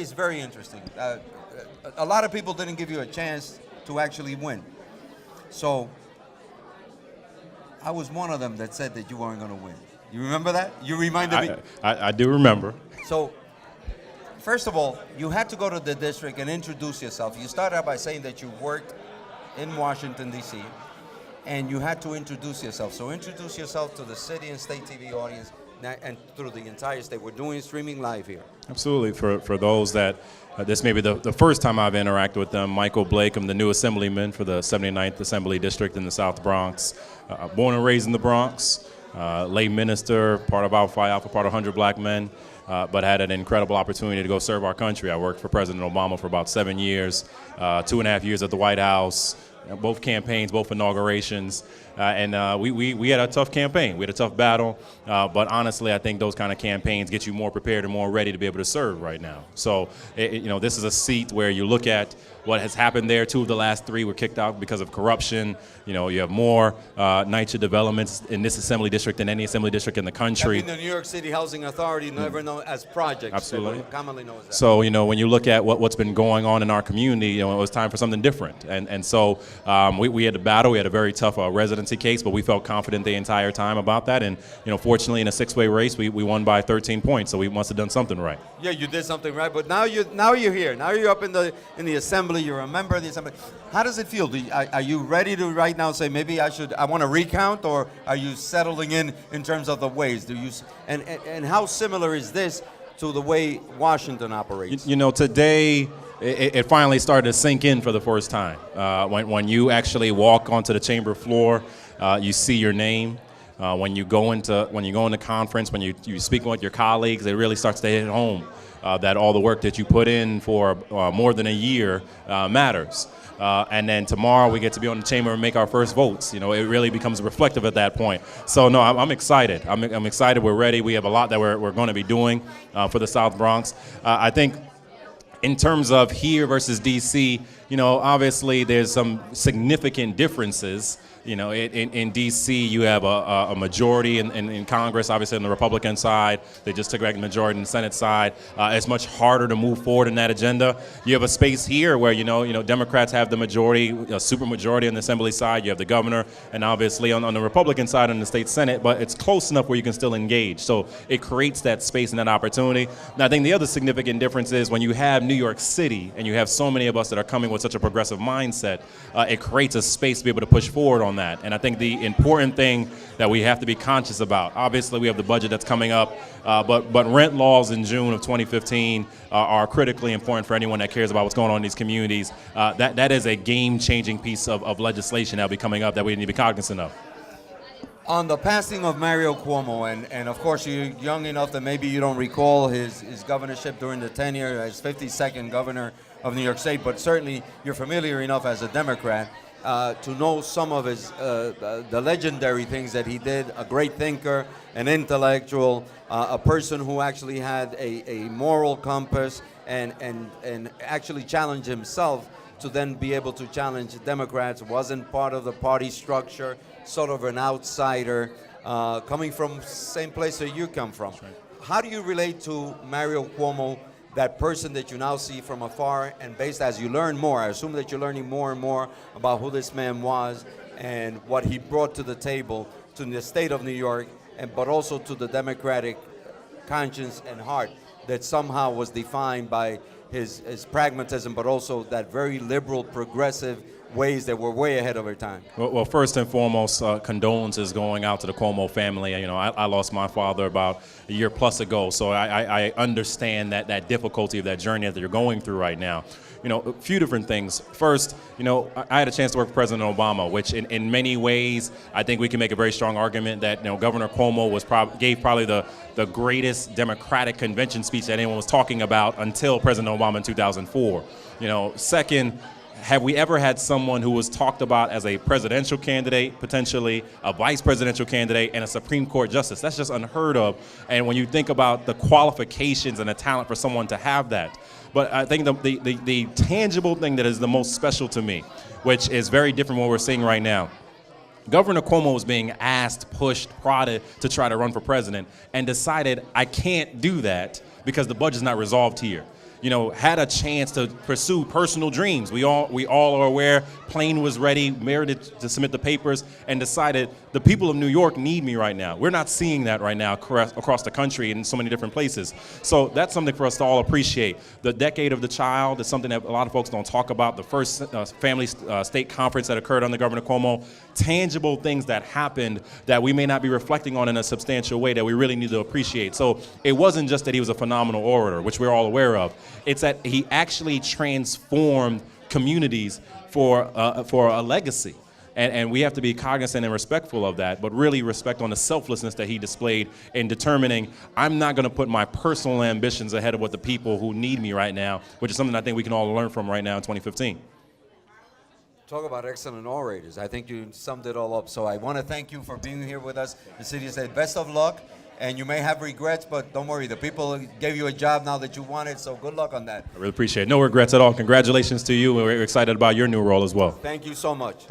story is very interesting. A lot of people didn't give you a chance to actually win. So I was one of them that said that you weren't going to win. You remember that? You reminded me. I do remember. So, first of all, you had to go to the district and introduce yourself. You started out by saying that you worked in Washington, D.C., and you had to introduce yourself. So introduce yourself to the city and state TV audience and through the entire state. We're doing streaming live here. Absolutely. For those that, this may be the first time I've interacted with them, Michael Blake, I'm the new Assemblyman for the 79th Assembly District in the South Bronx. Born and raised in the Bronx, lay minister, part of Alpha Phi Alpha, part of 100 Black Men, but had an incredible opportunity to go serve our country. I worked for President Obama for about 7 years, 2.5 years at the White House, both campaigns, both inaugurations, and we had a tough campaign. We had a tough battle, but honestly, I think those kind of campaigns get you more prepared and more ready to be able to serve right now. So, this is a seat where you look at what has happened there. 2 of the last 3 were kicked out because of corruption. You have more NYCHA developments in this assembly district than any assembly district in the country. I mean, the New York City Housing Authority, never known as projects. Absolutely. Commonly known as that. So, when you look at what's been going on in our community, it was time for something different. And so we had a battle. We had a very tough residency case, but we felt confident the entire time about that. And, fortunately, in a 6-way race, we won by 13 points. So we must have done something right. Yeah, you did something right. But now you're here. Now you're up in the assembly. You're a member of the assembly. How does it feel? Are you ready to right now say maybe I want to recount, or are you settling in terms of the ways? And how similar is this to the way Washington operates? Today it finally started to sink in for the first time. When you actually walk onto the chamber floor, you see your name. When you go into conference, when you speak with your colleagues, it really starts to hit home that all the work that you put in for more than a year matters. And then tomorrow we get to be on the chamber and make our first votes. It really becomes reflective at that point. So no, I'm excited. I'm excited. We're ready. We have a lot that we're going to be doing for the South Bronx. I think in terms of here versus D.C., obviously there's some significant differences. In D.C., you have a majority in Congress, obviously on the Republican side. They just took back the majority in the Senate side. It's much harder to move forward in that agenda. You have a space here where, Democrats have the majority, a super majority on the Assembly side. You have the governor, and obviously on the Republican side in the state Senate, but it's close enough where you can still engage. So it creates that space and that opportunity. And I think the other significant difference is when you have New York City and you have so many of us that are coming with such a progressive mindset, it creates a space to be able to push forward on that. And I think the important thing that we have to be conscious about, obviously we have the budget that's coming up, but rent laws in June of 2015 are critically important for anyone that cares about what's going on in these communities. That is a game-changing piece of legislation that will be coming up that we need to be cognizant of. On the passing of Mario Cuomo, and of course you're young enough that maybe you don't recall his governorship during the tenure as 52nd governor of New York State, but certainly you're familiar enough as a Democrat to know some of his the legendary things that he did. A great thinker, an intellectual, a person who actually had a moral compass and actually challenged himself to then be able to challenge Democrats. Wasn't part of the party structure, sort of an outsider, coming from same place that you come from. Right. How do you relate to Mario Cuomo, that person that you now see from afar, and based as you learn more, I assume that you're learning more and more about who this man was and what he brought to the table to the state of New York, but also to the Democratic conscience and heart that somehow was defined by his pragmatism, but also that very liberal, progressive ways that were way ahead of our time. Well, first and foremost, condolences going out to the Cuomo family. I lost my father about a year plus ago, so I understand that difficulty of that journey that you're going through right now. A few different things. First, I had a chance to work for President Obama, which in many ways, I think we can make a very strong argument that, Governor Cuomo gave probably the greatest Democratic convention speech that anyone was talking about until President Obama in 2004. Second, have we ever had someone who was talked about as a presidential candidate, potentially a vice presidential candidate, and a Supreme Court justice? That's just unheard of. And when you think about the qualifications and the talent for someone to have that. But I think the tangible thing that is the most special to me, which is very different from what we're seeing right now, Governor Cuomo was being asked, pushed, prodded to try to run for president and decided, I can't do that because the budget's not resolved here. had a chance to pursue personal dreams. We all are aware. Plane was ready, merited to submit the papers, and decided the people of New York need me right now. We're not seeing that right now across the country in so many different places. So that's something for us to all appreciate. The Decade of the Child is something that a lot of folks don't talk about. The first family state conference that occurred under Governor Cuomo. Tangible things that happened that we may not be reflecting on in a substantial way that we really need to appreciate. So it wasn't just that he was a phenomenal orator, which we're all aware of. It's that he actually transformed communities for a legacy. And we have to be cognizant and respectful of that, but really respect on the selflessness that he displayed in determining, I'm not going to put my personal ambitions ahead of what the people who need me right now, which is something I think we can all learn from right now in 2015. Talk about excellent orators. I think you summed it all up. So I want to thank you for being here with us. The city said best of luck, and you may have regrets, but don't worry. The people gave you a job now that you wanted, so good luck on that. I really appreciate it. No regrets at all. Congratulations to you, and we're excited about your new role as well. Thank you so much.